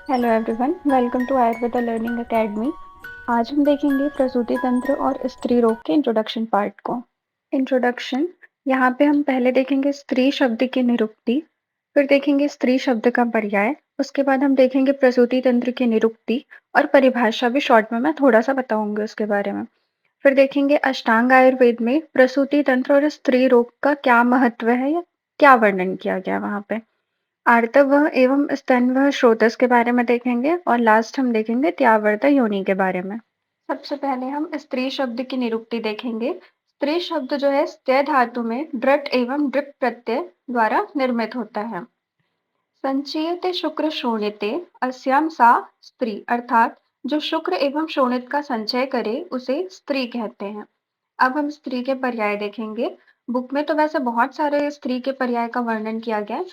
Hello everyone, welcome to Ayurveda learning academy. आज हम देखेंगे प्रसूति तंत्र और स्त्री रोग के इंट्रोडक्शन पार्ट को। इंट्रोडक्शन। यहाँ पे हम पहले देखेंगे स्त्री शब्द की निरुक्ति, फिर देखेंगे स्त्री शब्द का पर्याय, उसके बाद हम देखेंगे प्रसूति तंत्र की निरुक्ति और परिभाषा भी शॉर्ट में मैं थोड़ा सा बताऊंगी उसके बारे में। फिर देखेंगे अष्टांग आयुर्वेद में प्रसूति तंत्र और स्त्री रोग का क्या महत्व है या क्या वर्णन किया गया वहाँ पे। आर्तवह एवं स्तनवह स्रोतस के बारे में देखेंगे और लास्ट हम देखेंगे त्यावर्त योनि के बारे में। सबसे पहले हम स्त्री शब्द की निरुक्ति देखेंगे। स्त्री शब्द जो है स्त्य धातु में ड्रट एवं ड्रिप प्रत्यय द्वारा निर्मित होता है। संचयते शुक्र शोणिते अस्याम सा स्त्री, अर्थात जो शुक्र एवं शोणित का संचय करे उसे स्त्री कहते हैं। अब हम स्त्री के पर्याय देखेंगे। बुक में तो वैसे बहुत सारे स्त्री के पर्याय का वर्णन किया गया है,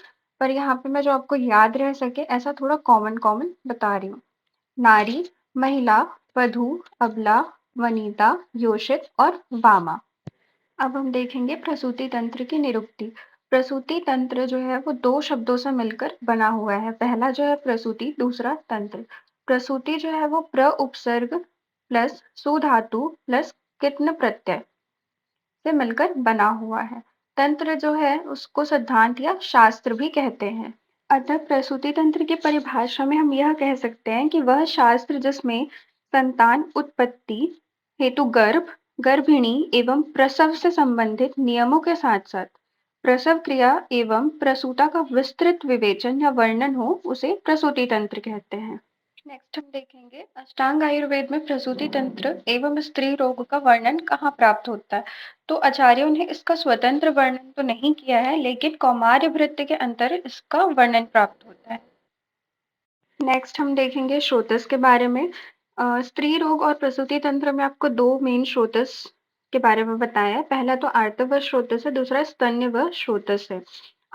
पर यहाँ पे मैं जो आपको याद रह सके ऐसा थोड़ा कॉमन कॉमन बता रही हूँ। नारी, महिला, वधू, अबला, वनिता, योषित और वामा। अब हम देखेंगे प्रसूति तंत्र की निरुक्ति। प्रसूति तंत्र जो है वो दो शब्दों से मिलकर बना हुआ है। पहला जो है प्रसूति, दूसरा तंत्र। प्रसूति जो है वो प्र उपसर्ग प्लस सुधातु प्लस कित्न प्रत्यय से मिलकर बना हुआ है। तंत्र जो है उसको सिद्धांत या शास्त्र भी कहते हैं। अतः प्रसूति तंत्र की परिभाषा में हम यह कह सकते हैं कि वह शास्त्र जिसमें संतान उत्पत्ति हेतु गर्भ, गर्भिणी एवं प्रसव से संबंधित नियमों के साथ साथ प्रसव क्रिया एवं प्रसूता का विस्तृत विवेचन या वर्णन हो, उसे प्रसूति तंत्र कहते हैं। नेक्स्ट हम देखेंगे अष्टांग आयुर्वेद में प्रसूति तंत्र एवं स्त्री रोग का वर्णन कहाँ प्राप्त होता है। तो आचार्यों ने इसका स्वतंत्र वर्णन तो नहीं किया है, लेकिन कौमार्य भृत्य के अंतर इसका वर्णन प्राप्त होता है। नेक्स्ट हम देखेंगे स्रोतस के बारे में। स्त्री रोग और प्रसूति तंत्र में आपको दो मेन स्रोतस के बारे में बताया है। पहला तो आर्तव स्रोतस है, दूसरा स्तन्य स्रोतस है।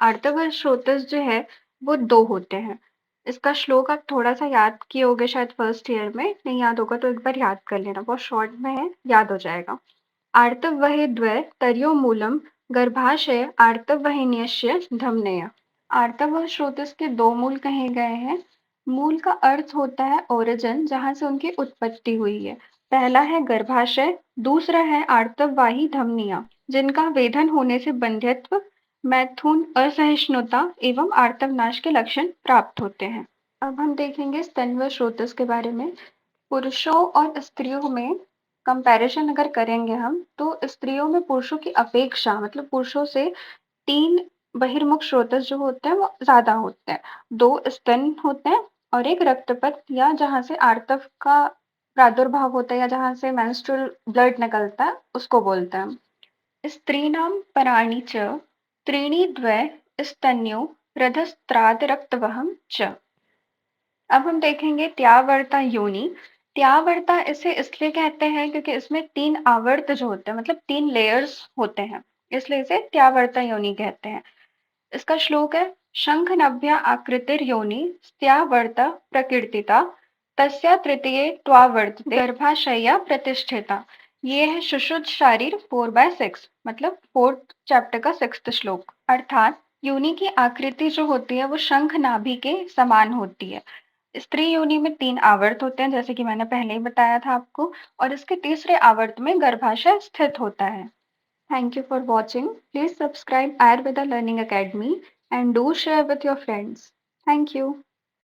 आर्तव स्रोतस जो है वो दो होते हैं। इसका श्लोक आप थोड़ा सा याद किए होगे शायद फर्स्ट ईयर में, नहीं याद होगा तो एक बार याद कर लेना, बहुत शॉर्ट में है, याद हो जाएगा। आर्तव वहे द्वय तर्यो मूलम गर्भाशय आर्तव वहिन्यस्य धमनय। आर्तव स्रोतस के दो मूल कहे गए हैं। मूल का अर्थ होता है ओरिजिन, जहां से उनकी उत्पत्ति हुई है। पहला है गर्भाशय, दूसरा है आर्तववाही धमनियां, जिनका वेधन होने से बंध्यत्व, मैथुन, असहिष्णुता एवं आर्तवनाश के लक्षण प्राप्त होते हैं। अब हम देखेंगे स्तन्य स्रोतस के बारे में। पुरुषों और स्त्रियों में कंपैरिजन अगर करेंगे हम, तो स्त्रियों में पुरुषों की अपेक्षा मतलब पुरुषों से 3 बहिर्मुख स्रोतस जो होते हैं वो ज़्यादा होते हैं। 2 स्तन होते हैं और एक रक्तपथ या जहाँ से आर्तव का प्रादुर्भाव होता है या जहाँ से मेंस्ट्रुअल ब्लड निकलता है उसको बोलते हैं। स्त्रीणां पराणि च त्रीणि द्वय स्तन्यो रधस्त्राद रक्तवहं च। अब हम देखेंगे त्यावर्ता योनि। त्यावर्ता इसे इसलिए कहते हैं क्योंकि इसमें 3 आवर्त जो होते हैं मतलब 3 लेयर्स होते हैं, इसलिए इसे त्यावर्ता योनि कहते हैं। इसका श्लोक है शंखनाभ्या आकृतिर योनि स्त्यावर्ता प्रकीर्तिता तस्या तृतीये त्वावर्तते गर्भाशय्या प्रतिष्ठिता। ये है सुश्रुत शारीर 4/6 मतलब 4th चैप्टर का 6th श्लोक। अर्थात योनि की आकृति जो होती है वो शंख नाभि के समान होती है। स्त्री योनि में 3 आवर्त होते हैं जैसे कि मैंने पहले ही बताया था आपको, और इसके तीसरे आवर्त में गर्भाशय स्थित होता है। Thank you for watching. Please subscribe Ayurveda Learning Academy and do share with your friends. Thank you.